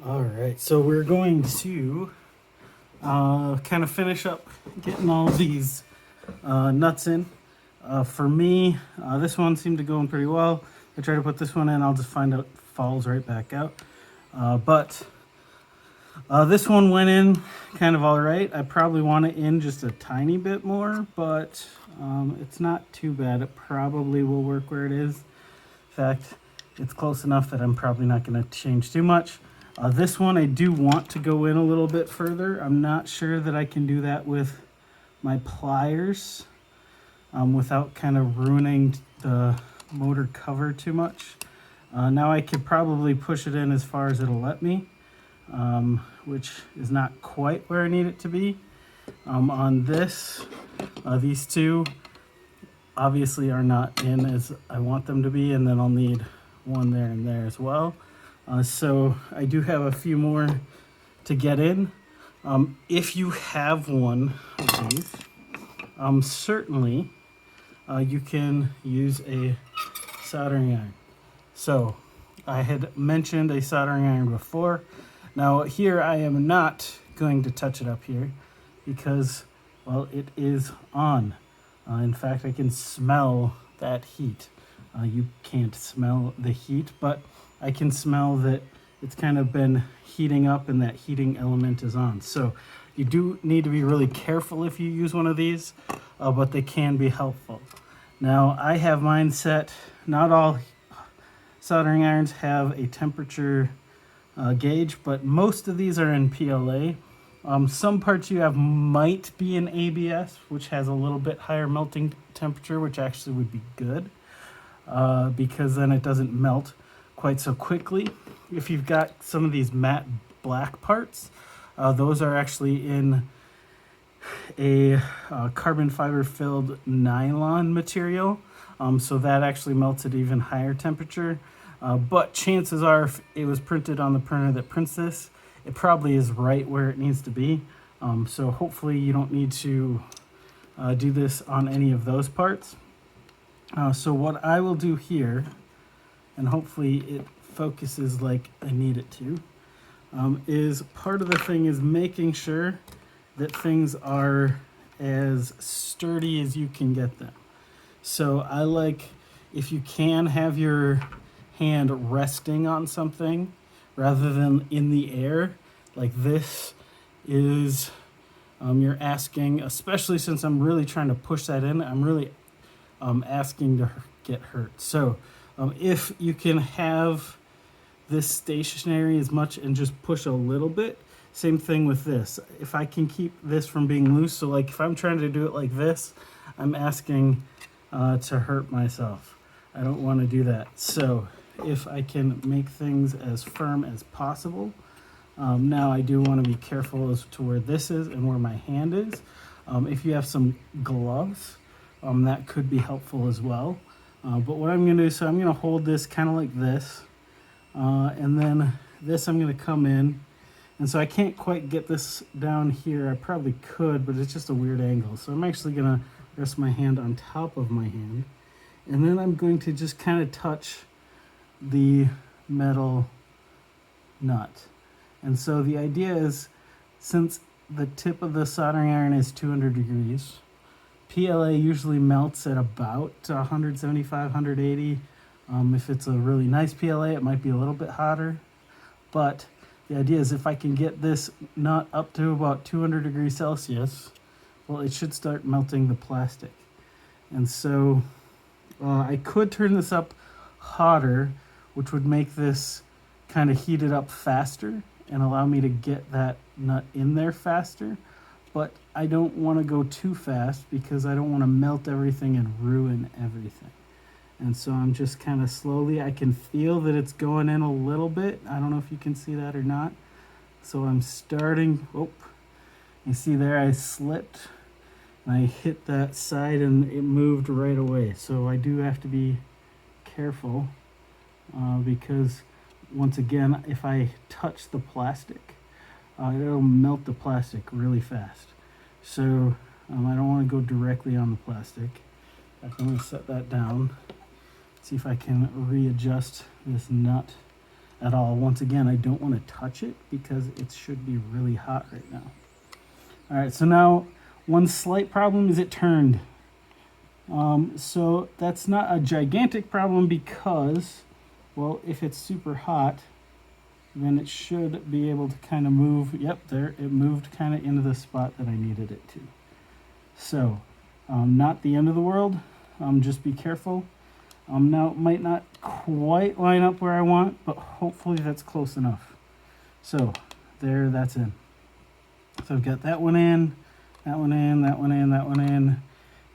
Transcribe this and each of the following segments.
All right, so we're going to kind of finish up getting all these nuts in. For me, this one seemed to go in pretty well. I try to put this one in, I'll just find out it falls right back out. But this one went in kind of all right. I probably want it in just a tiny bit more, but it's not too bad. It probably will work where it is. In fact, it's close enough that I'm probably not going to change too much. This one I do want to go in a little bit further. I'm not sure that I can do that with my pliers without kind of ruining the motor cover too much. Now I could probably push it in as far as it'll let me, which is not quite where I need it to be. On this, these two obviously are not in as I want them to be, and then I'll need one there and there as well. So I do have a few more to get in. If you have one of these, certainly you can use a soldering iron. So I had mentioned a soldering iron before. Now here I am not going to touch it up here because, well, it is on. In fact, I can smell that heat. You can't smell the heat, but I can smell that it's kind of been heating up and that heating element is on. So you do need to be really careful if you use one of these, but they can be helpful. Now I have mine set, not all soldering irons have a temperature gauge, but most of these are in PLA. Some parts you have might be in ABS, which has a little bit higher melting temperature, which actually would be good because then it doesn't melt quite so quickly. If you've got some of these matte black parts, those are actually in a carbon fiber filled nylon material, so that actually melts at even higher temperature. But chances are, if it was printed on the printer that prints this, it probably is right where it needs to be. So hopefully you don't need to do this on any of those parts. So what I will do here, and hopefully it focuses like I need it to, is part of the thing is making sure that things are as sturdy as you can get them. So I like, if you can, have your hand resting on something rather than in the air. Like this is, you're asking, especially since I'm really trying to push that in, I'm really asking to get hurt. So if you can have this stationary as much and just push a little bit, same thing with this. If I can keep this from being loose, so like if I'm trying to do it like this, I'm asking to hurt myself. I don't want to do that. So if I can make things as firm as possible. Now I do want to be careful as to where this is and where my hand is. If you have some gloves, that could be helpful as well. But what I'm going to do, so I'm going to hold this kind of like this, and then this I'm going to come in. And so I can't quite get this down here. I probably could, but it's just a weird angle. So I'm actually going to rest my hand on top of my hand. And then I'm going to just kind of touch the metal nut. And so the idea is, since the tip of the soldering iron is 200 degrees, PLA usually melts at about 175, 180. If it's a really nice PLA, it might be a little bit hotter. But the idea is if I can get this nut up to about 200 degrees Celsius, well, it should start melting the plastic. And so I could turn this up hotter, which would make this kind of heat it up faster and allow me to get that nut in there faster. But I don't want to go too fast because I don't want to melt everything and ruin everything. And so I'm just kind of slowly, I can feel that it's going in a little bit. I don't know if you can see that or not. So I'm starting, oh, you see there I slipped and I hit that side and it moved right away. So I do have to be careful because once again, if I touch the plastic, it'll melt the plastic really fast. So I don't want to go directly on the plastic. I'm going to set that down, see if I can readjust this nut. at all. Once again, I don't want to touch it because it should be really hot right now. All right, so now one slight problem is it turned. So that's not a gigantic problem because, well, if it's super hot, then it should be able to kind of move. Yep, there, it moved kind of into the spot that I needed it to. So, not the end of the world. Just be careful. Now it might not quite line up where I want, but hopefully that's close enough. So, there, that's in. So I've got that one in, that one in, that one in, that one in.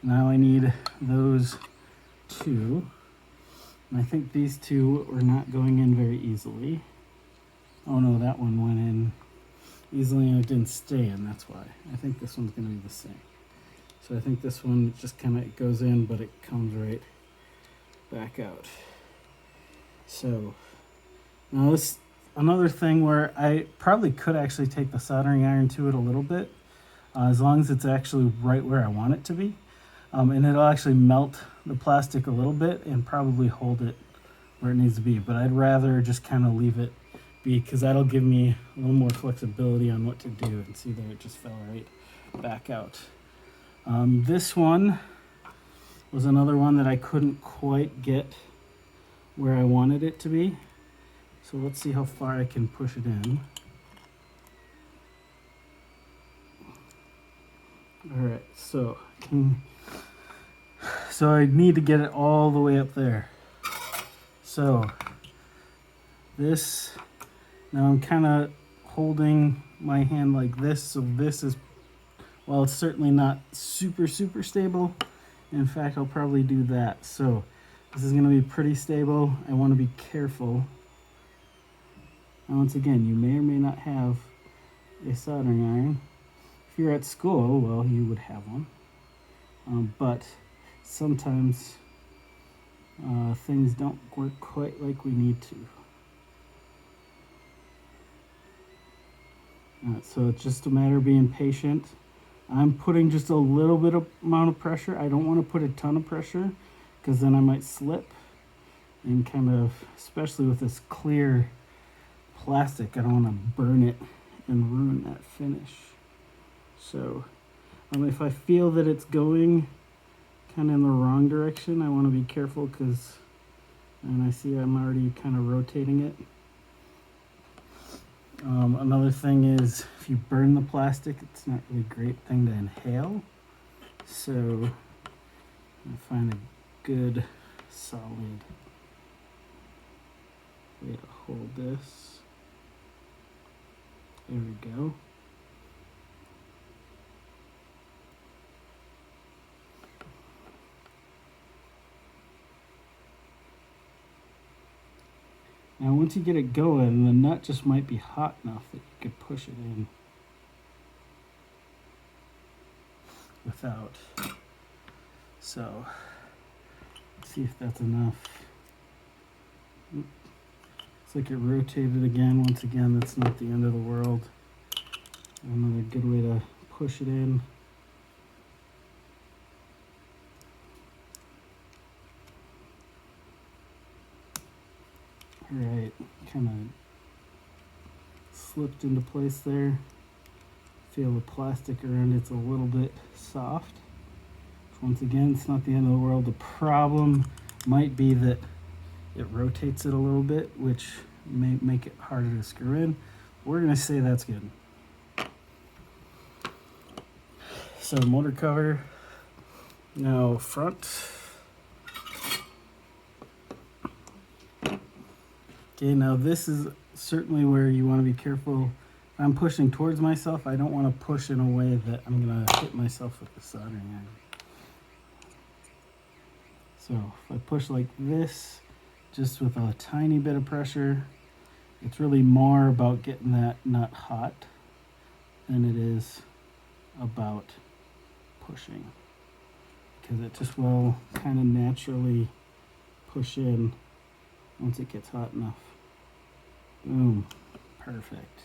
Now I need those two. And I think these two are not going in very easily. Oh no, that one went in easily and it didn't stay in, that's why. I think this one's gonna be the same. So I think this one just kind of goes in, but it comes right back out. So now this, another thing where I probably could actually take the soldering iron to it a little bit, as long as it's actually right where I want it to be. And it'll actually melt the plastic a little bit and probably hold it where it needs to be. But I'd rather just kind of leave it be because that'll give me a little more flexibility on what to do. And see there, it just fell right back out. This one was another one that I couldn't quite get where I wanted it to be. So let's see how far I can push it in. All right, so I need to get it all the way up there. So this, now I'm kind of holding my hand like this. So this is, well, it's certainly not super stable. In fact, I'll probably do that. So this is gonna be pretty stable. I wanna be careful. And once again, you may or may not have a soldering iron. If you're at school, well, you would have one. But sometimes things don't work quite like we need to. So it's just a matter of being patient. I'm putting just a little bit of amount of pressure. I don't want to put a ton of pressure because then I might slip and kind of, especially with this clear plastic, I don't want to burn it and ruin that finish. So if I feel that it's going kind of in the wrong direction, I want to be careful because, and I see I'm already kind of rotating it. Another thing is if you burn the plastic, it's not really a great thing to inhale. So I find a good solid way to hold this. There we go. Now once you get it going, the nut just might be hot enough that you could push it in without. So, let's see if that's enough. Looks like it rotated again. Once again, that's not the end of the world. Another good way to push it in. All right, kind of slipped into place there. Feel the plastic around it's a little bit soft. Once again, it's not the end of the world. The problem might be that it rotates it a little bit, which may make it harder to screw in. We're gonna say that's good. So motor cover, now front. Okay, now this is certainly where you want to be careful. If I'm pushing towards myself, I don't want to push in a way that I'm going to hit myself with the soldering iron. So if I push like this, just with a tiny bit of pressure, it's really more about getting that nut hot than it is about pushing. Because it just will kind of naturally push in once it gets hot enough. Boom, perfect.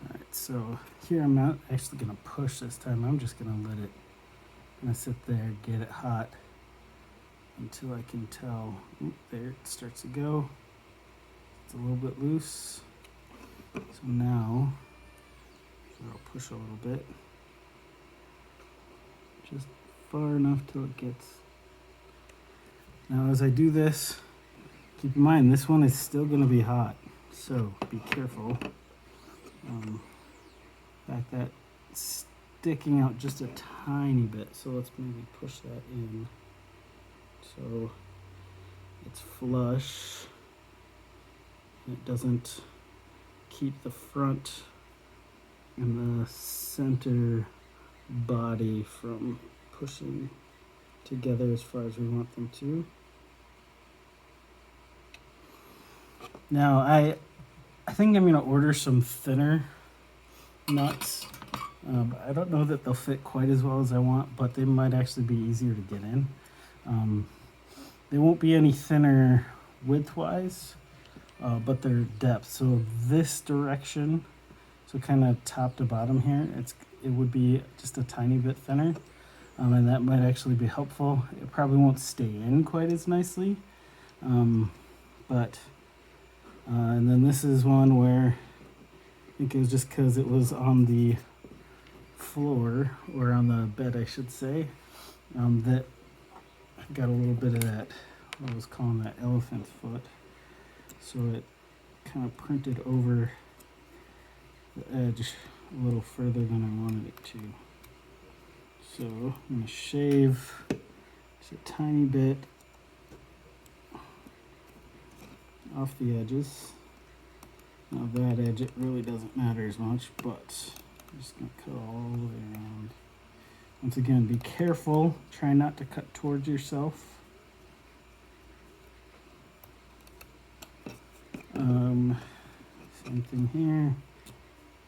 All right, so here I'm not actually gonna push this time. I'm just gonna let it gonna sit there, get it hot until I can tell. Oop, there it starts to go. It's a little bit loose. So now, I'll push a little bit. Just far enough till it gets. Now as I do this, keep in mind this one is still gonna be hot. So be careful. In fact, that's sticking out just a tiny bit. So let's maybe push that in. So it's flush. It doesn't keep the front and the center body from pushing together as far as we want them to. Now I think I'm gonna order some thinner nuts. I don't know that they'll fit quite as well as I want, but they might actually be easier to get in. They won't be any thinner width-wise, but their depth. So this direction, so kind of top to bottom here, it would be just a tiny bit thinner, and that might actually be helpful. It probably won't stay in quite as nicely, but and then this is one where I think it was just because it was on the floor, or on the bed I should say, that got a little bit of that, what I was calling that elephant foot. So it kind of printed over the edge a little further than I wanted it to. So I'm going to shave just a tiny bit off the edges. Now that edge, it really doesn't matter as much, but I'm just going to cut all the way around. Once again, be careful. Try not to cut towards yourself. Same thing here.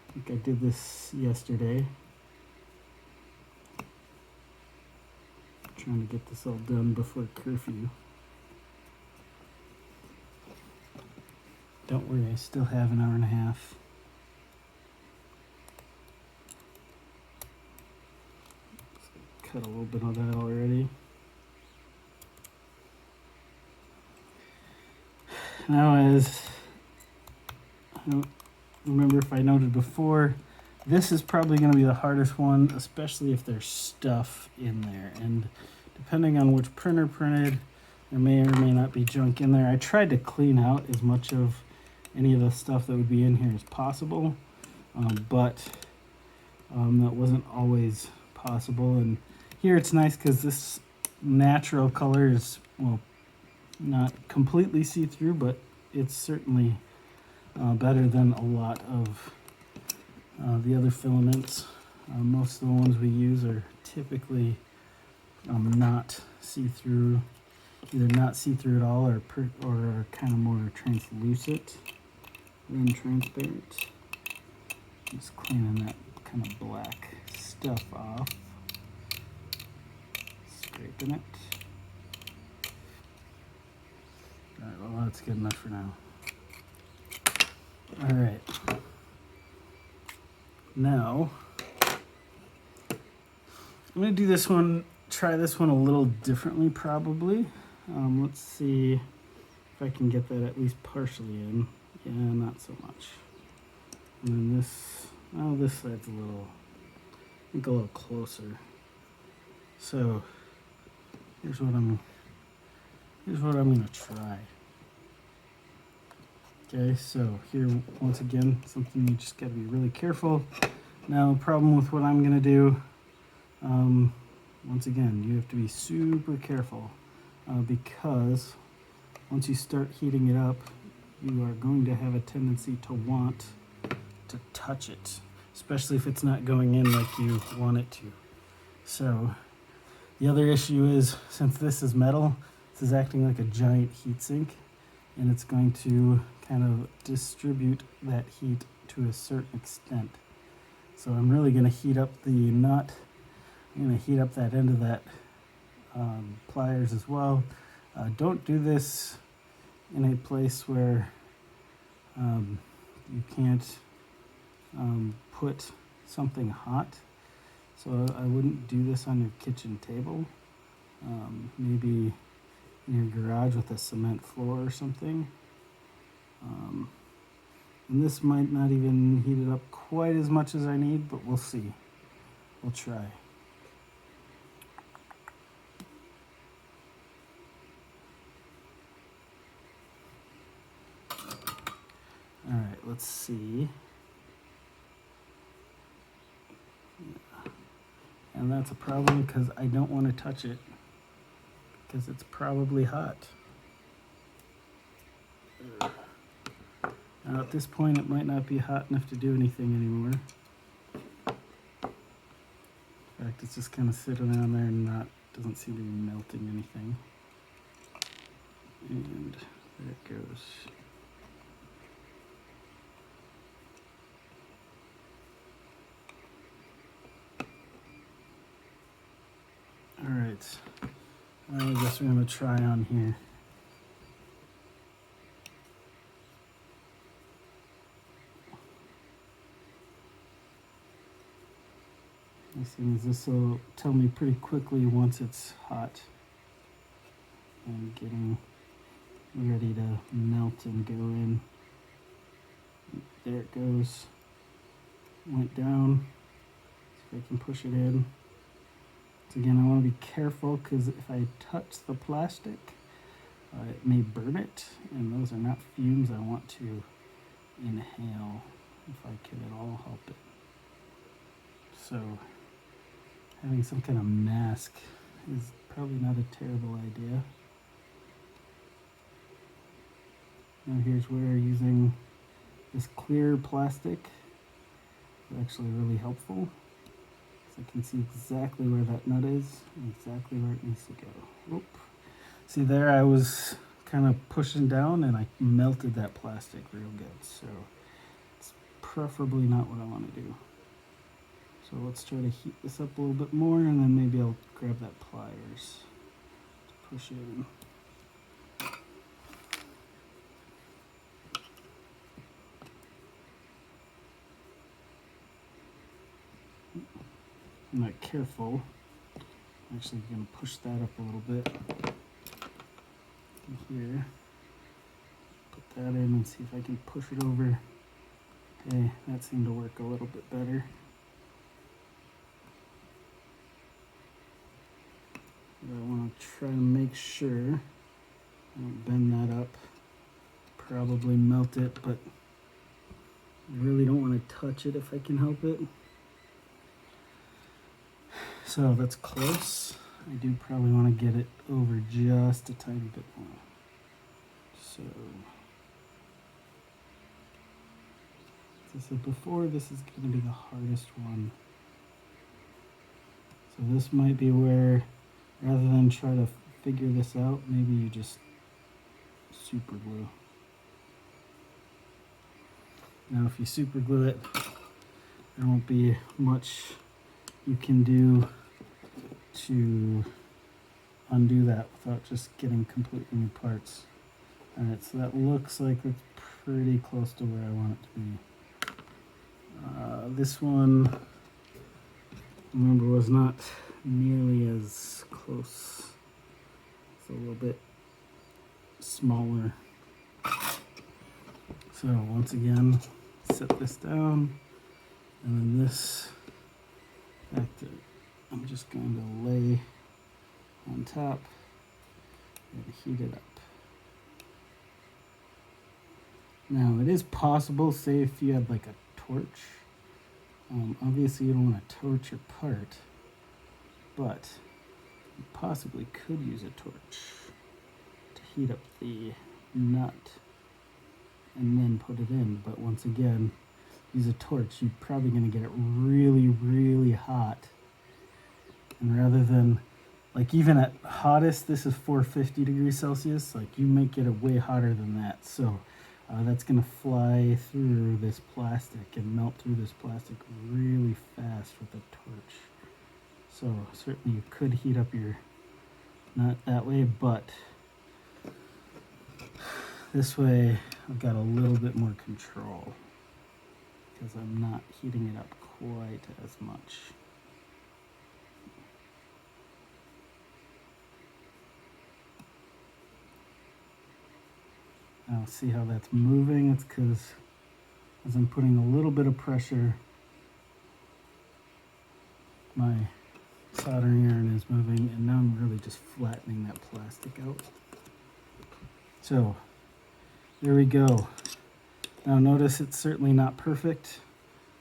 I think I did this yesterday. Trying to get this all done before curfew. Don't worry, I still have an hour and a half. Cut a little bit of that already. Now, as I don't remember if I noted before, this is probably going to be the hardest one, especially if there's stuff in there. And depending on which printer printed, there may or may not be junk in there. I tried to clean out as much of any of the stuff that would be in here as possible, but that wasn't always possible. And here it's nice because this natural color is, well, not completely see-through, but it's certainly better than a lot of the other filaments. Most of the ones we use are typically not see-through, either not see-through at all, or are kind of more translucent than transparent. Just cleaning that kind of black stuff off, scraping it. All right, well, that's good enough for now. All right. Now, I'm going to do this one, try this one a little differently probably. Let's see if I can get that at least partially in. Yeah, not so much. And then this, oh, this side's a little, I think a little closer. So here's what I'm going to try. Okay, so here, once again, something you just got to be really careful. Now, the problem with what I'm going to do, once again, you have to be super careful because once you start heating it up, you are going to have a tendency to want to touch it, especially if it's not going in like you want it to. So the other issue is, since this is metal, this is acting like a giant heat sink, and it's going to kind of distribute that heat to a certain extent. So I'm really going to heat up the nut. I'm going to heat up that end of that pliers as well. Don't do this in a place where you can't put something hot. So I wouldn't do this on your kitchen table. Maybe in your garage with a cement floor or something. And this might not even heat it up quite as much as I need, but we'll see. We'll try. All right, let's see. Yeah. And that's a problem because I don't want to touch it because it's probably hot. Now at this point it might not be hot enough to do anything anymore. In fact, it's just kind of sitting down there and doesn't seem to be melting anything. And there it goes. All right, I guess we're gonna try on here. This will tell me pretty quickly once it's hot and getting ready to melt and go in. There it goes. Went down. See if I can push it in. So again, I want to be careful because if I touch the plastic, it may burn it, and those are not fumes I want to inhale if I can at all help it. So having some kind of mask is probably not a terrible idea. Now here's where using this clear plastic is actually really helpful. So I can see exactly where that nut is and exactly where it needs to go. Oop. See there, I was kind of pushing down and I melted that plastic real good. So it's preferably not what I want to do. So let's try to heat this up a little bit more, and then maybe I'll grab that pliers to push it in. I'm not careful. I'm actually going to push that up a little bit. Here. Put that in and see if I can push it over. Okay, that seemed to work a little bit better. But I want to try to make sure I don't bend that up. Probably melt it, but I really don't want to touch it if I can help it. So that's close. I do probably want to get it over just a tiny bit more. So, as I said before, this is going to be the hardest one. So this might be where, rather than try to figure this out, maybe you just super glue. Now if you super glue it, there won't be much you can do to undo that without just getting completely new parts. Alright, so that looks like it's pretty close to where I want it to be. This one, remember, was not nearly as close. It's a little bit smaller. So once again, set this down, and then this factor I'm just going to lay on top and heat it up. Now it is possible, say if you had like a torch, obviously you don't want to torch your part, but you possibly could use a torch to heat up the nut and then put it in. But once again, use a torch, you're probably going to get it really, really hot. And rather than, like, even at hottest, this is 450 degrees Celsius, like you might get it way hotter than that. So that's going to fly through this plastic and melt through this plastic really fast with a torch. So certainly you could heat up your nut that way, but this way I've got a little bit more control because I'm not heating it up quite as much. Now see how that's moving? It's because as I'm putting a little bit of pressure, my soldering iron is moving, and now I'm really just flattening that plastic out. So there we go. Now notice it's certainly not perfect.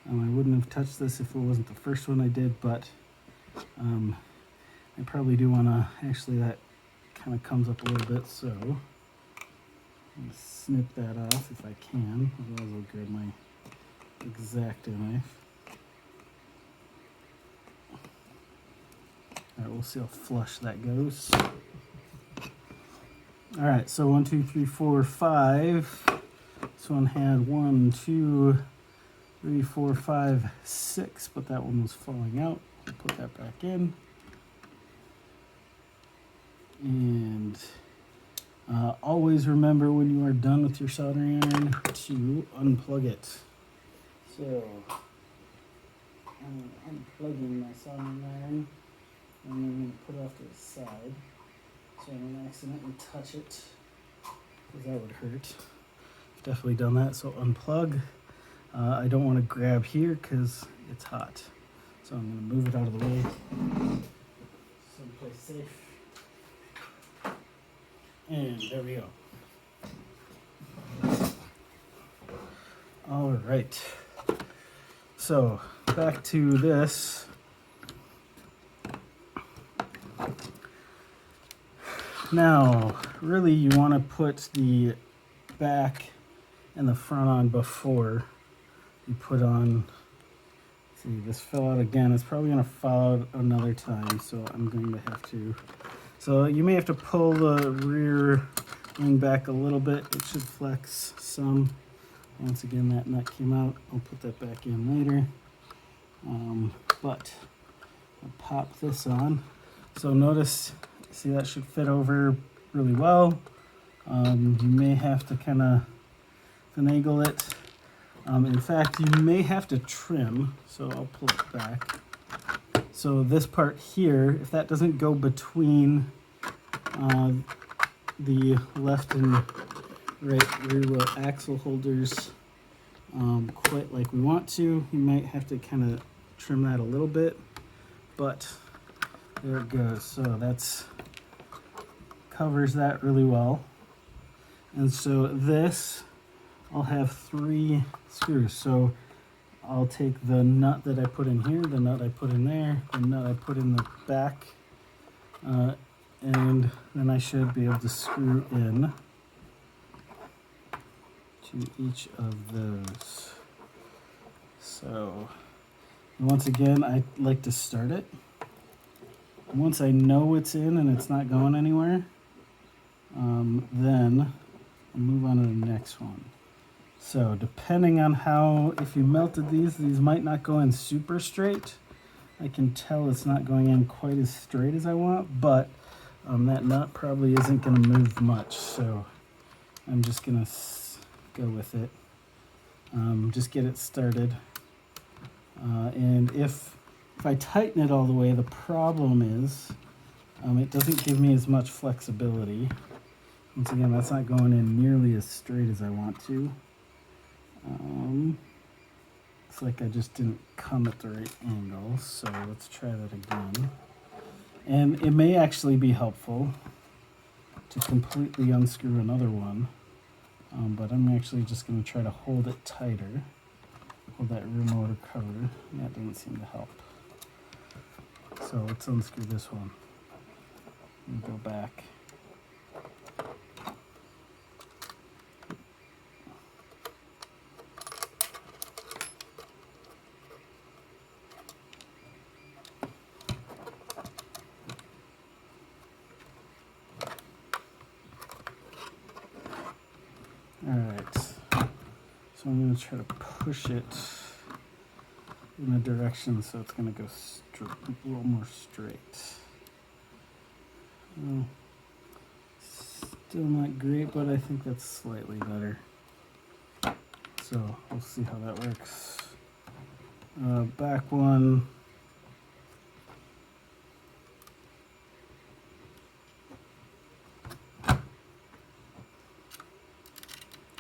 I wouldn't have touched this if it wasn't the first one I did, but I probably do want to, actually that kind of comes up a little bit, so I'm going to snip that off if I can. Otherwise I'll grab my X-Acto knife. Alright, we'll see how flush that goes. Alright, so 1, 2, 3, 4, 5. This one had 1, 2, 3, 4, 5, 6, but that one was falling out. I'll put that back in. And always remember when you are done with your soldering iron to unplug it. So I'm unplugging my soldering iron, and then I'm going to put it off to the side so I don't accidentally touch it, because that would hurt. Definitely done that, so unplug. I don't want to grab here because it's hot, so I'm going to move it out of the way, someplace safe. And there we go. All right, so back to this. Now, really you want to put the back and the front on before you put on. See, this fell out again. It's probably going to fall out another time, so I'm going to have to. So you may have to pull the rear wing back a little bit. It should flex some. Once again, that nut came out. I'll put that back in later. But I'll pop this on. So notice, see, that should fit over really well. You may have to kind of finagle it. In fact, you may have to trim, so I'll pull it back. So this part here, if that doesn't go between the left and right rear wheel axle holders quite like we want to, you might have to kind of trim that a little bit, but there it goes. So that's covers that really well. And so this, I'll have 3 screws. So I'll take the nut that I put in here, the nut I put in there, the nut I put in the back, and then I should be able to screw in to each of those. So once again, I like to start it. Once I know it's in and it's not going anywhere, then I'll move on to the next one. So depending on how, if you melted these might not go in super straight. I can tell it's not going in quite as straight as I want, but that nut probably isn't going to move much, so I'm just going to go with it. Just get it started. And if I tighten it all the way, the problem is it doesn't give me as much flexibility. Once again, that's not going in nearly as straight as I want to. It's like I just didn't come at the right angle, so let's try that again. And it may actually be helpful to completely unscrew another one, but I'm actually just going to try to hold it tighter, hold that rear motor cover. That doesn't seem to help. So let's unscrew this one and go back. Alright, so I'm going to try to push it in a direction so it's going to go a little more straight. Still not great, but I think that's slightly better. So we'll see how that works. Back one.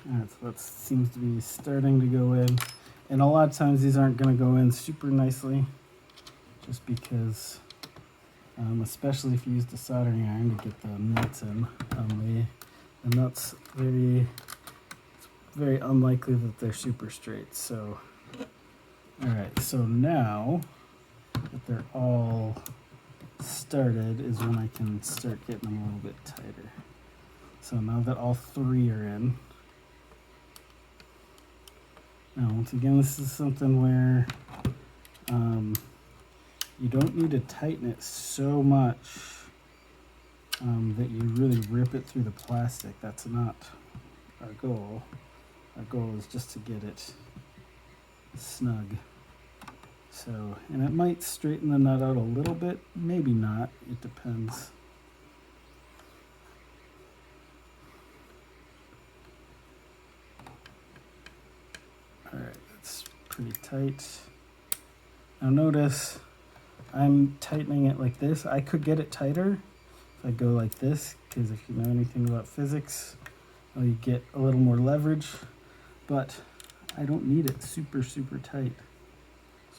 That's what seems to be starting to go in. And a lot of times these aren't going to go in super nicely, just because, especially if you use the soldering iron to get the nuts in, the nuts it's very unlikely that they're super straight. So, all right, so now that they're all started is when I can start getting them a little bit tighter. So now that all three are in, now once again, this is something where you don't need to tighten it so much that you really rip it through the plastic. That's not our goal. Our goal is just to get it snug. So, and it might straighten the nut out a little bit, maybe not, it depends. All right, that's pretty tight. Now notice I'm tightening it like this. I could get it tighter if I go like this, because if you know anything about physics, you get a little more leverage, but I don't need it super, super tight.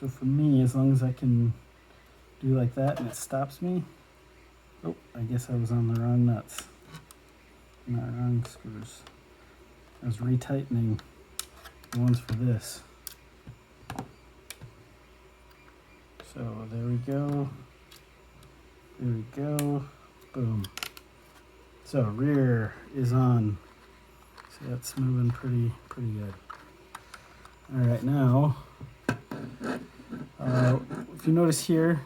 So for me, as long as I can do like that and it stops me, oh, I guess I was on the wrong nuts, not wrong screws. I was retightening the ones for this. So there we go, boom. So rear is on. See, that's moving pretty good. All right, now, if you notice here,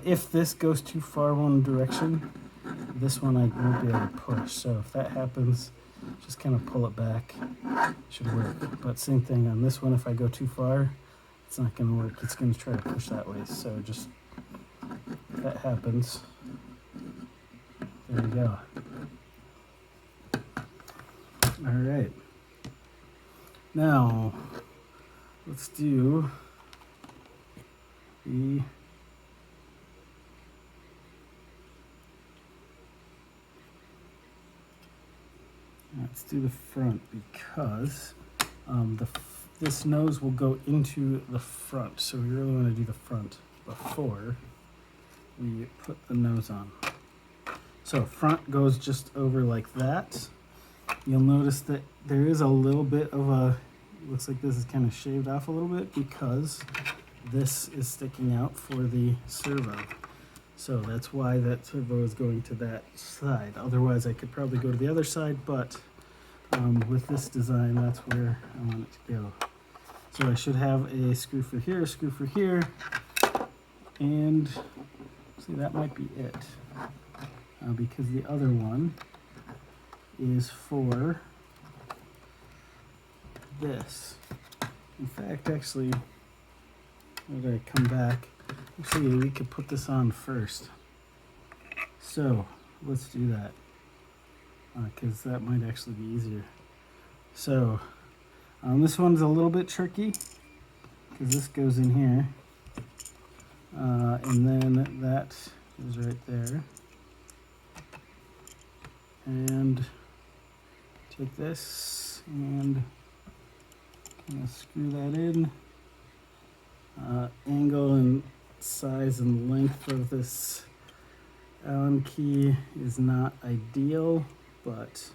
if this goes too far one direction, this one I won't be able to push. So if that happens, just kind of pull it back. Should work. But same thing on this one, if I go too far, it's not going to work. It's going to try to push that way. So just, if that happens, there we go. All right. Now, let's do the front, because this nose will go into the front. So we really want to do the front before we put the nose on. So front goes just over like that. You'll notice that there is a little bit of a, looks like this is kind of shaved off a little bit because this is sticking out for the servo. So that's why that servo is going to that side. Otherwise I could probably go to the other side, but with this design, that's where I want it to go. So I should have a screw for here, and see, that might be it. Because the other one is for this. In fact, actually, when I come back, actually we could put this on first. So let's do that, because that might actually be easier. So this one's a little bit tricky because this goes in here, and then that is right there. And take this and kind of screw that in. Angle and size and length of this Allen key is not ideal, but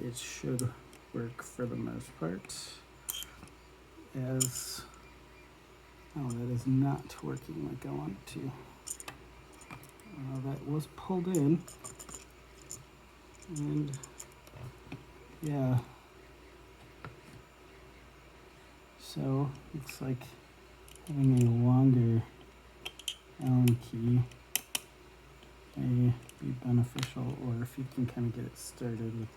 it should work for the most part. As that is not working like I want it to. That was pulled in, and yeah. So looks like having a longer Allen key may be beneficial, or if you can kind of get it started with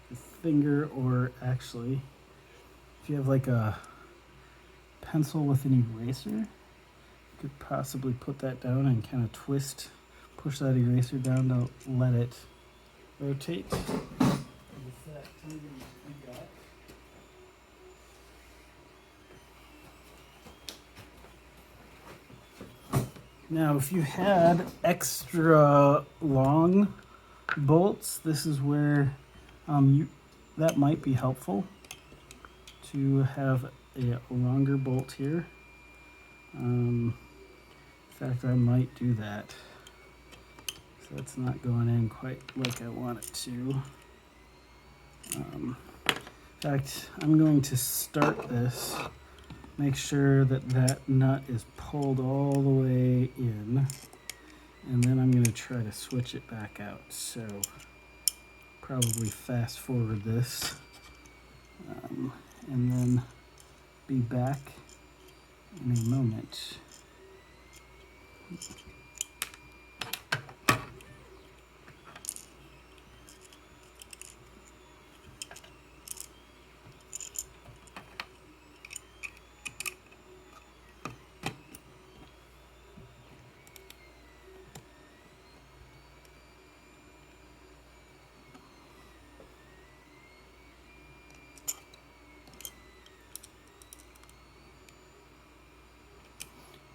your finger, or actually if you have like a pencil with an eraser, you could possibly put that down and kind of push that eraser down to let it rotate. Now, if you had extra long bolts, this is where That might be helpful to have a longer bolt here. In fact, I might do that. So it's not going in quite like I want it to. In fact, I'm going to start this, make sure that that nut is pulled all the way in, and then I'm going to try to switch it back out. So probably fast forward this, and then be back in a moment.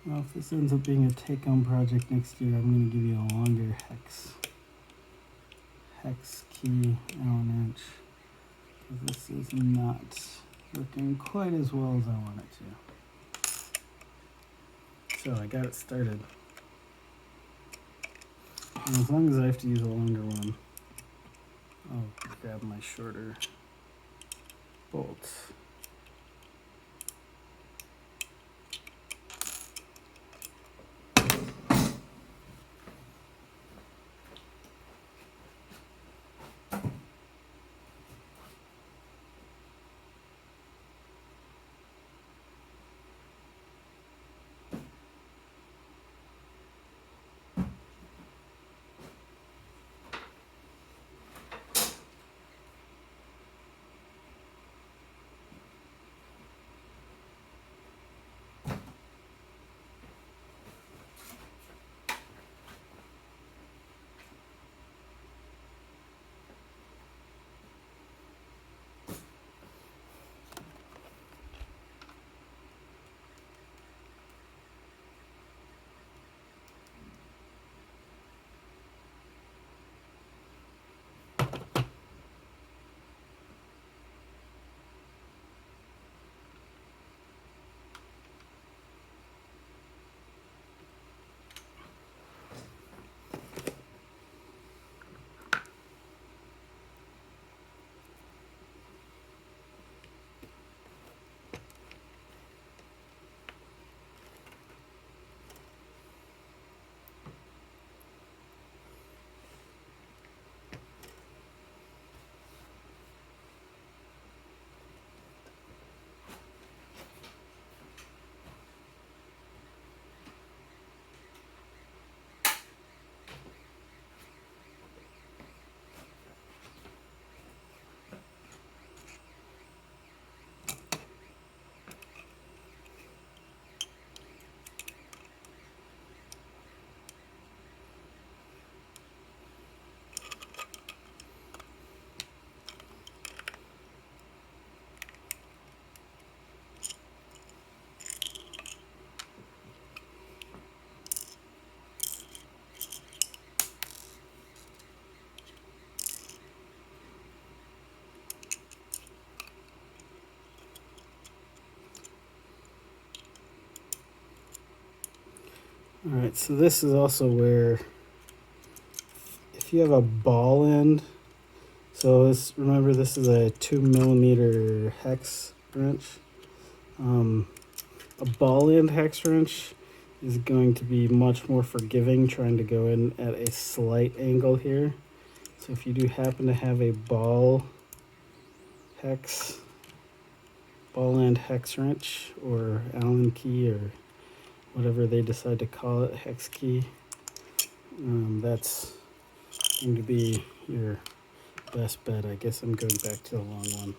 Well, if this ends up being a take-home project next year, I'm going to give you a longer hex key Allen wrench, because this is not working quite as well as I want it to. So I got it started. And as long as I have to use a longer one, I'll grab my shorter bolts. All right, so this is also where, if you have a ball end, so remember this is a 2mm hex wrench. A ball end hex wrench is going to be much more forgiving, trying to go in at a slight angle here. So if you do happen to have a ball end hex wrench, or Allen key, or whatever they decide to call it, hex key, that's going to be your best bet. I guess I'm going back to the long one.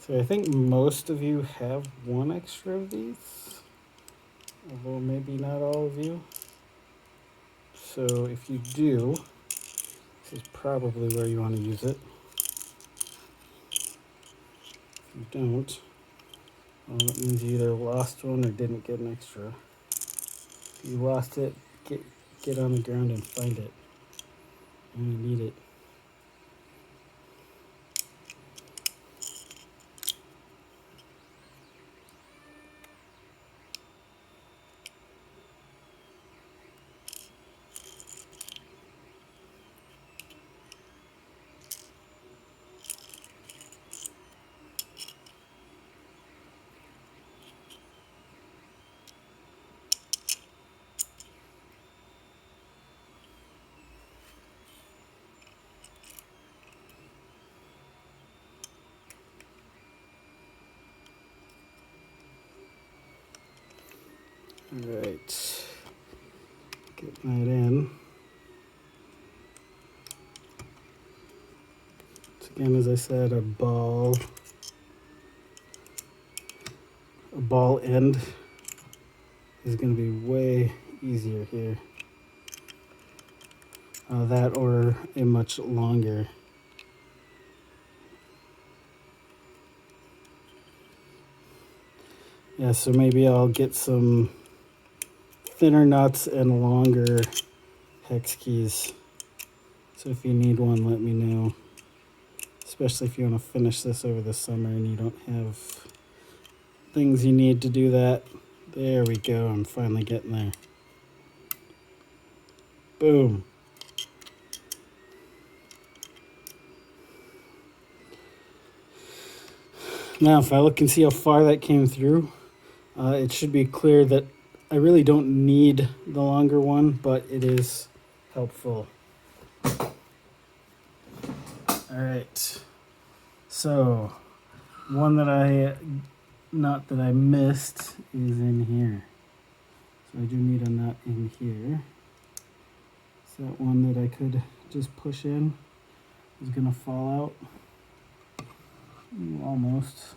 So I think most of you have one extra of these, although maybe not all of you. So if you do, this is probably where you want to use it. you don't, well, that means you either lost one or didn't get an extra. If you lost it, get on the ground and find it. You're gonna need it. All right, getting that in. So again, as I said, a ball end is going to be way easier here. That or a much longer. Yeah, so maybe I'll get some thinner nuts and longer hex keys. So if you need one, let me know. Especially if you want to finish this over the summer and you don't have things you need to do that. There we go, I'm finally getting there. Boom. Now if I look and see how far that came through, it should be clear that I really don't need the longer one, but it is helpful. All right, so one that I missed is in here. So I do need a nut in here. So that one that I could just push in is gonna fall out. Ooh, almost.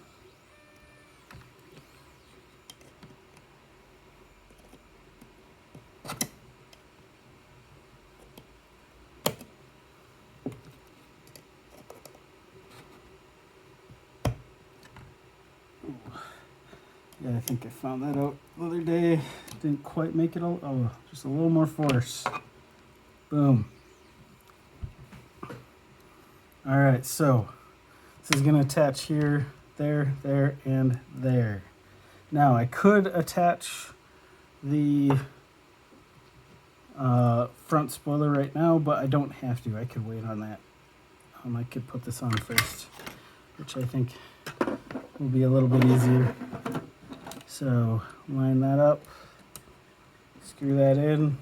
Yeah, I think I found that out the other day. Didn't quite make it all. Oh, just a little more force. Boom. All right, so this is going to attach here, there, there, and there. Now I could attach the front spoiler right now, but I don't have to. I could wait on that. I could put this on first, which I think will be a little bit easier. So line that up, screw that in.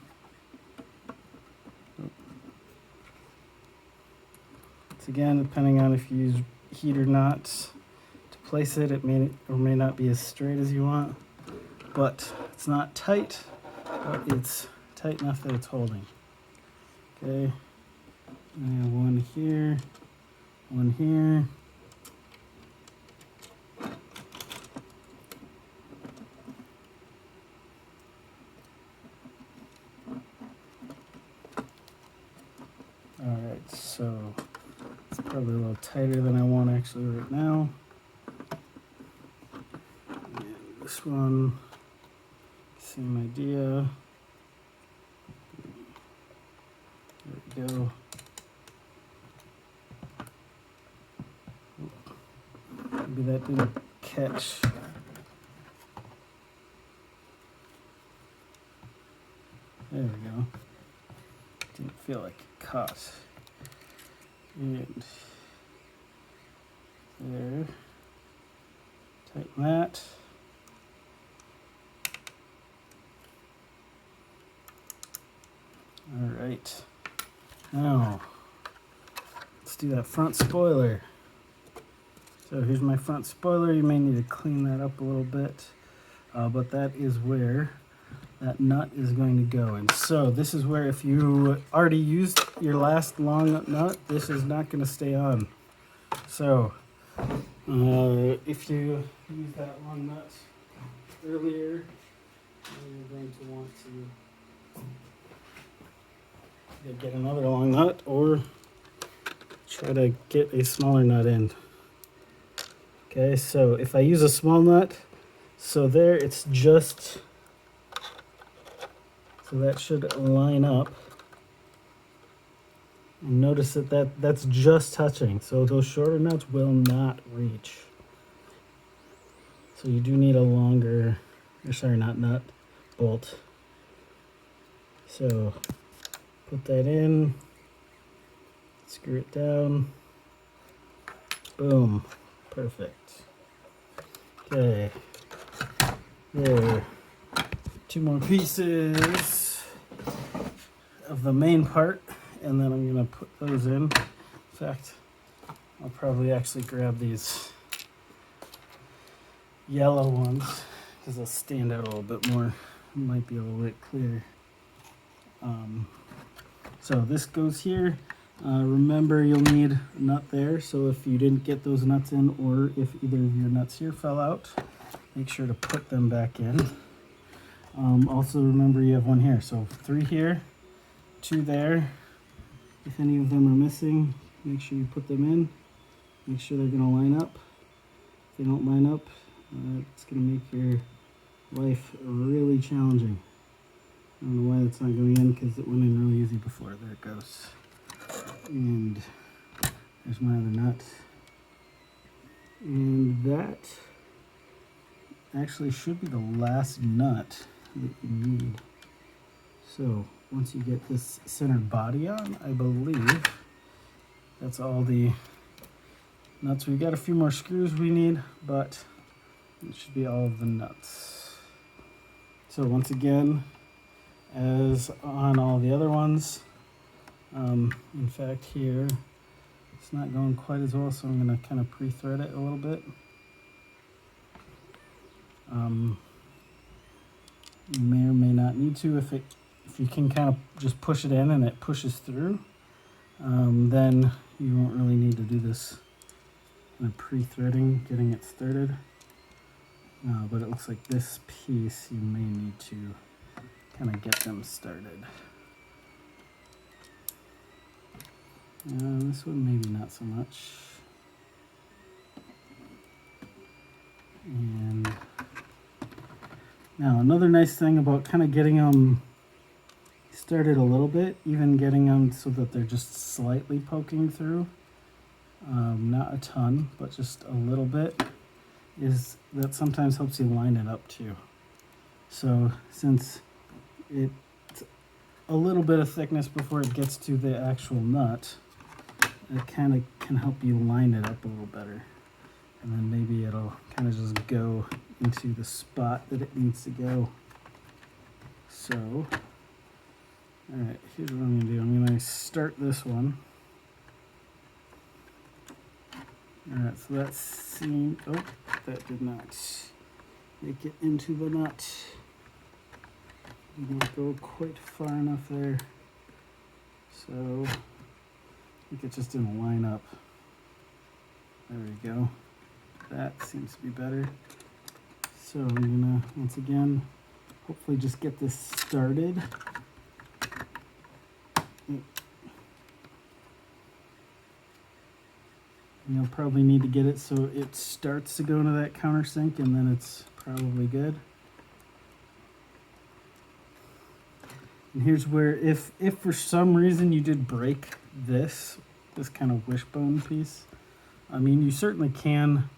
It's again, depending on if you use heat or not to place it, it may or may not be as straight as you want, but it's not tight, but it's tight enough that it's holding. Okay, and one here, one here. Alright, so it's probably a little tighter than I want actually right now. And this one, same idea. There we go. Maybe that didn't catch. There we go. Didn't feel like it caught. And there. Tighten that. All right. Now, let's do that front spoiler. So here's my front spoiler. You may need to clean that up a little bit, but that is where that nut is going to go. And so this is where, if you already used your last long nut, this is not going to stay on. So if you use that long nut earlier, you're going to want to either get another long nut or try to get a smaller nut in. Okay, so if I use a small nut, so there it's just, so that should line up. And notice that's just touching, so those shorter nuts will not reach. So you do need a longer, or sorry, not nut, bolt. So put that in, screw it down, boom, perfect. Okay, there, 2 more pieces of the main part, and then I'm gonna put those in. In fact, I'll probably actually grab these yellow ones because they'll stand out a little bit more. It might be a little bit clearer. So this goes here. Remember, you'll need a nut there, so if you didn't get those nuts in, or if either of your nuts here fell out, make sure to put them back in. Also remember you have 1 here, so 3 here, 2 there. If any of them are missing, make sure you put them in. Make sure they're going to line up. If they don't line up, it's going to make your life really challenging. I don't know why that's not going in, because it went in really easy before. There it goes. And there's my other nut. And that actually should be the last nut that you need. So once you get this center body on, I believe that's all the nuts. We've got a few more screws we need, but it should be all of the nuts. So once again, as on all the other ones, in fact here, it's not going quite as well, so I'm going to kind of pre-thread it a little bit. You may or may not need to. If you can kind of just push it in and it pushes through, then you won't really need to do this kind of pre-threading, getting it started. But it looks like this piece you may need to kind of get them started. This one maybe not so much. And now another nice thing about kind of getting them started a little bit, even getting them so that they're just slightly poking through, not a ton, but just a little bit, is that sometimes helps you line it up too. So since it's a little bit of thickness before it gets to the actual nut, it kind of can help you line it up a little better. And then maybe it'll kind of just go into the spot that it needs to go. So, all right, here's what I'm gonna do. I'm gonna start this one. All right, so that seemed, oh, that did not make it into the nut. Did not go quite far enough there. So, I think it just didn't line up. There we go. That seems to be better. So I'm gonna, once again, hopefully just get this started. And you'll probably need to get it so it starts to go into that countersink, and then it's probably good. And here's where, if for some reason you did break this kind of wishbone piece, I mean, you certainly can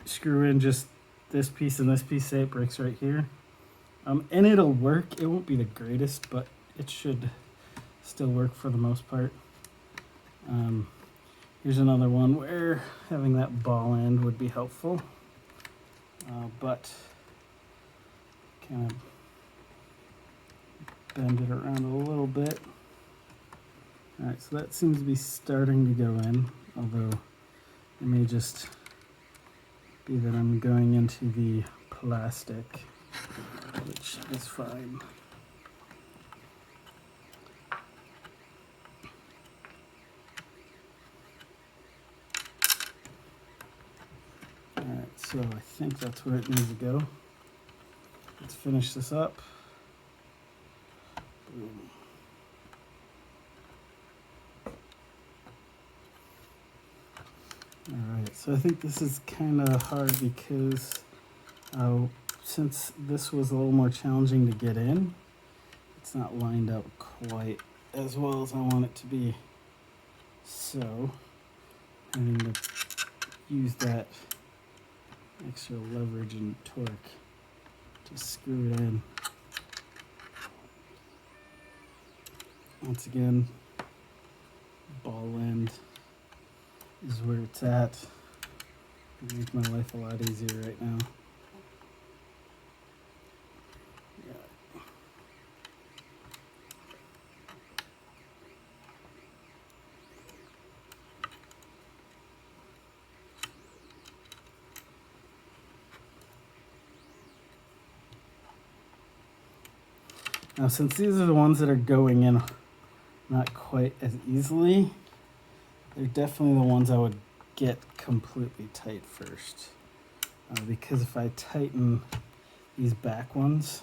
screw in just this piece and this piece, say it breaks right here. And it'll work. It won't be the greatest, but it should still work for the most part. Here's another one where having that ball end would be helpful. But kind of bend it around a little bit. All right, so that seems to be starting to go in, although it may just be that I'm going into the plastic, which is fine. All right, so I think that's where it needs to go. Let's finish this up. Boom. All Alright, so I think this is kind of hard because since this was a little more challenging to get in, it's not lined up quite as well as I want it to be. So I'm going to use that extra leverage and torque to screw it in. Once again, ball end is where it's at. It'll make my life a lot easier right now. Now, since these are the ones that are going in not quite as easily, they're definitely the ones I would get completely tight first. Because if I tighten these back ones,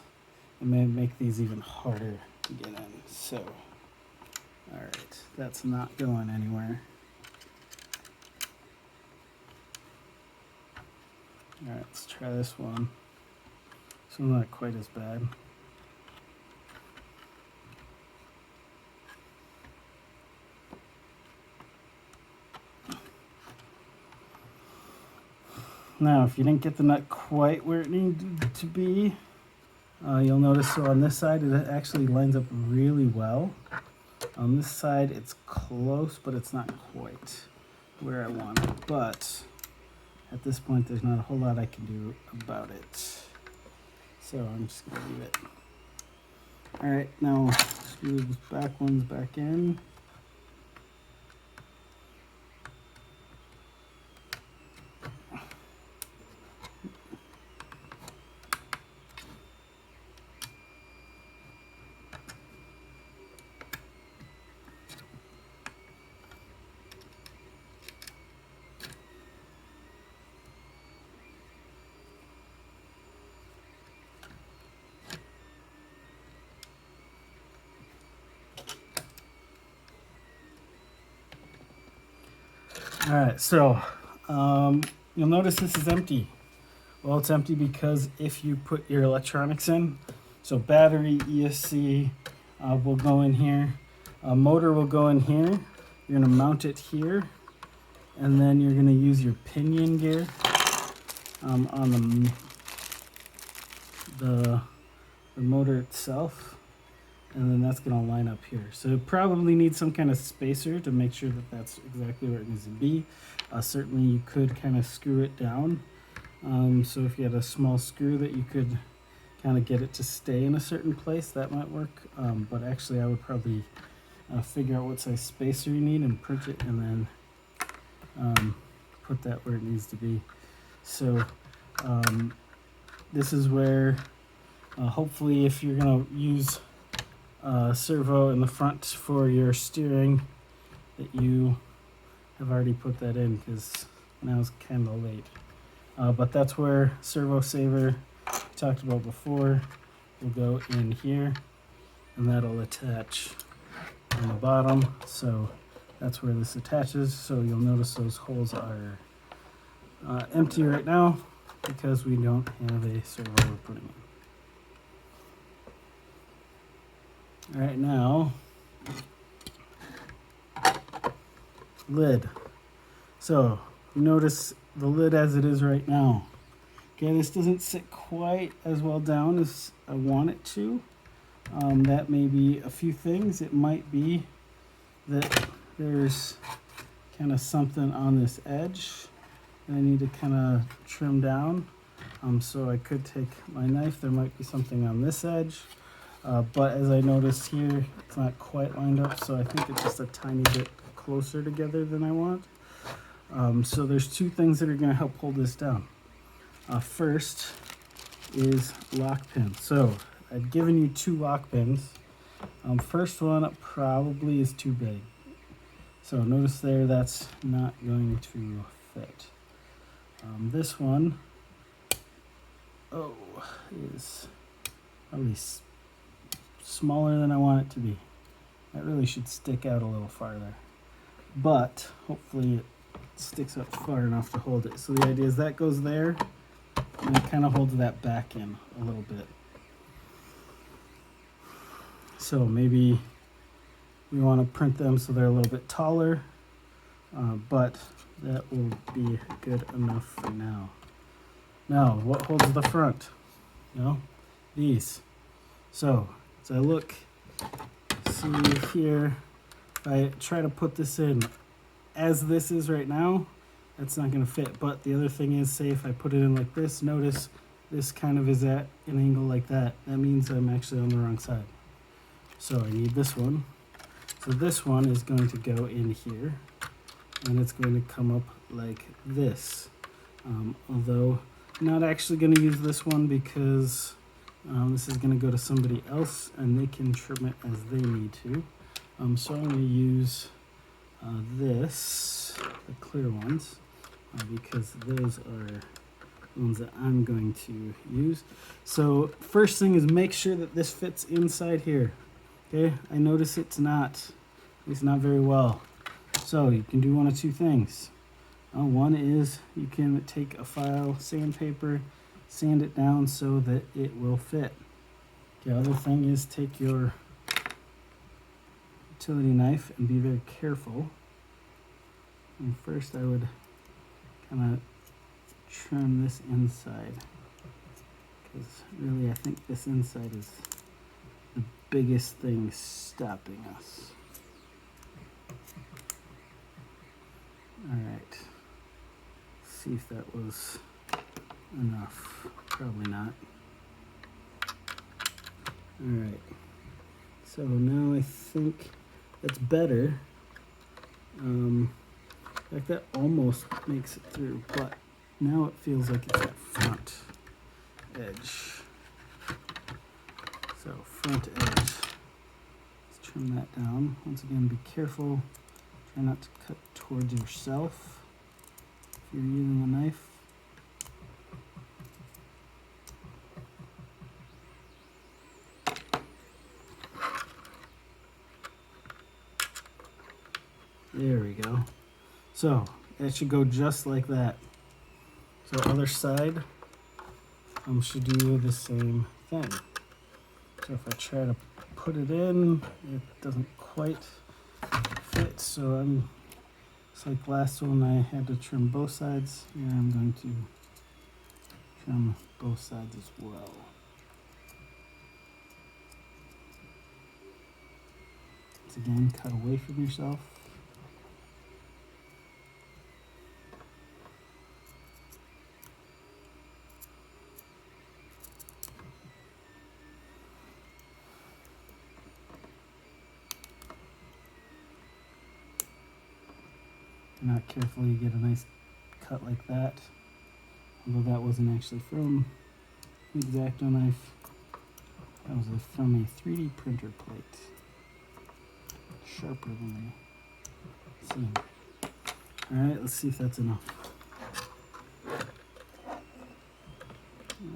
it may make these even harder to get in. So, all right, that's not going anywhere. All right, let's try this one. This one's not quite as bad. Now, if you didn't get the nut quite where it needed to be, you'll notice so on this side it actually lines up really well. On this side it's close, but it's not quite where I want it. But at this point there's not a whole lot I can do about it. So I'm just going to leave it. Alright, now screw these back ones back in. All right, so you'll notice this is empty. Well, it's empty because if you put your electronics in, so battery, ESC will go in here, motor will go in here, you're gonna mount it here, and then you're gonna use your pinion gear on the motor itself. And then that's going to line up here. So it probably needs some kind of spacer to make sure that that's exactly where it needs to be. Certainly you could kind of screw it down. So if you had a small screw that you could kind of get it to stay in a certain place, that might work. But actually I would probably figure out what size spacer you need and print it and then put that where it needs to be. So this is where hopefully if you're going to use servo in the front for your steering that you have already put that in, because now it's kind of late. But that's where servo saver we talked about before will go in here, and that'll attach on the bottom. So that's where this attaches. So you'll notice those holes are empty right now because we don't have a servo we're putting in. All right, now, lid. So notice the lid as it is right now. Okay, this doesn't sit quite as well down as I want it to. That may be a few things. It might be that there's kind of something on this edge that I need to kind of trim down. So I could take my knife. There might be something on this edge. But as I noticed here, it's not quite lined up, so I think it's just a tiny bit closer together than I want. So there's two things that are going to help hold this down. First is lock pins. So I've given you two lock pins. First one probably is too big. So notice there that's not going to fit. This one, is probably smaller than I want it to be. That really should stick out a little farther. But hopefully it sticks up far enough to hold it. So the idea is that goes there, and it kind of holds that back in a little bit. So maybe we want to print them so they're a little bit taller, but that will be good enough for now. Now, what holds the front? No, these. So, as I look, see here, if I try to put this in as this is right now, that's not going to fit. But the other thing is, say if I put it in like this, notice this kind of is at an angle like that. That means I'm actually on the wrong side. So I need this one. So this one is going to go in here, and it's going to come up like this. Although I'm not actually going to use this one because this is going to go to somebody else, and they can trim it as they need to. So I'm going to use this, the clear ones, because those are the ones that I'm going to use. So first thing is make sure that this fits inside here. Okay, I notice it's not, at least not very well. So you can do one of two things. One is you can take a file, sandpaper, sand it down so that it will fit. The other thing is take your utility knife and be very careful. And first I would kind of trim this inside, because really I think this inside is the biggest thing stopping us. All right, see if that was enough. Probably not. All right, so now I think that's better. Like that almost makes it through, but now it feels like it's that front edge. So front edge, let's trim that down. Once again, be careful. Try not to cut towards yourself if you're using a knife. There we go. So it should go just like that. So other side should do the same thing. So if I try to put it in, it doesn't quite fit. So it's like last one, I had to trim both sides. Here I'm going to trim both sides as well. Once again, cut away from yourself. Not careful, you get a nice cut like that. Although that wasn't actually from an X-Acto knife, that was from a 3D printer plate, sharper than the seam. All right, let's see if that's enough.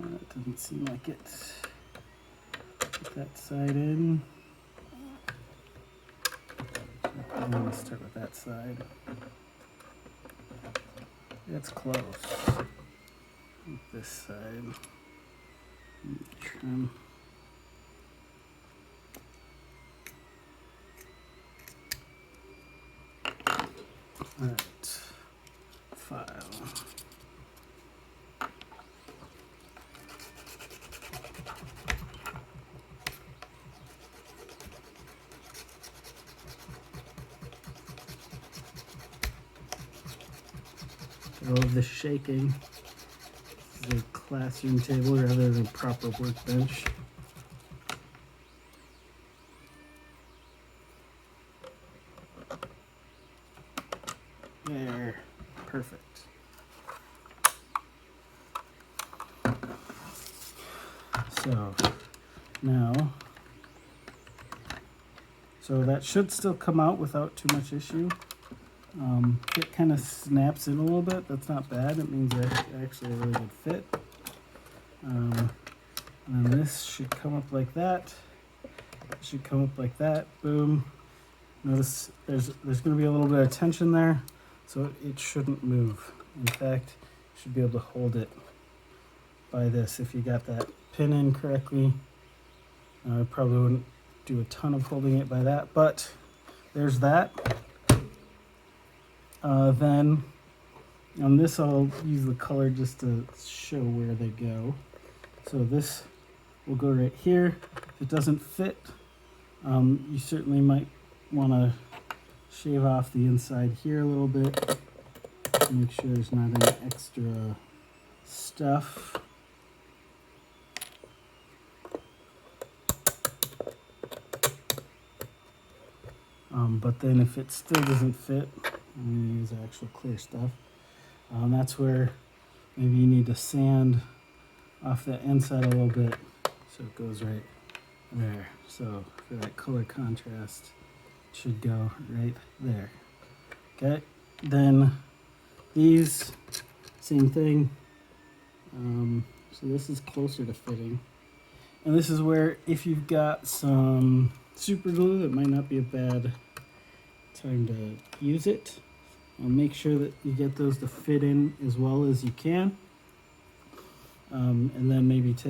That doesn't seem like it. Put that side in. I'm going to start with that side. It's close. This side. Trim. All right. File. All of the shaking. This is a classroom table rather than a proper workbench. There, perfect. So now, so that should still come out without too much issue. It kind of snaps in a little bit. That's not bad. It means it's actually a really good fit. And then this should come up like that. It should come up like that. Boom. Notice there's going to be a little bit of tension there. so it shouldn't move. In fact, you should be able to hold it by this. If you got that pin in correctly, I probably wouldn't do a ton of holding it by that, but there's that. Then on this, I'll use the color just to show where they go. So this will go right here. If it doesn't fit, you certainly might want to shave off the inside here a little bit. Make sure there's not any extra stuff. But then if it still doesn't fit, I'm going to use actual clear stuff. That's where maybe you need to sand off the inside a little bit so it goes right there. So for that color contrast, it should go right there. Okay, then these, same thing. So this is closer to fitting. And this is where, if you've got some super glue, that might not be a bad time to use it. Make sure that you get those to fit in as well as you can. And then maybe take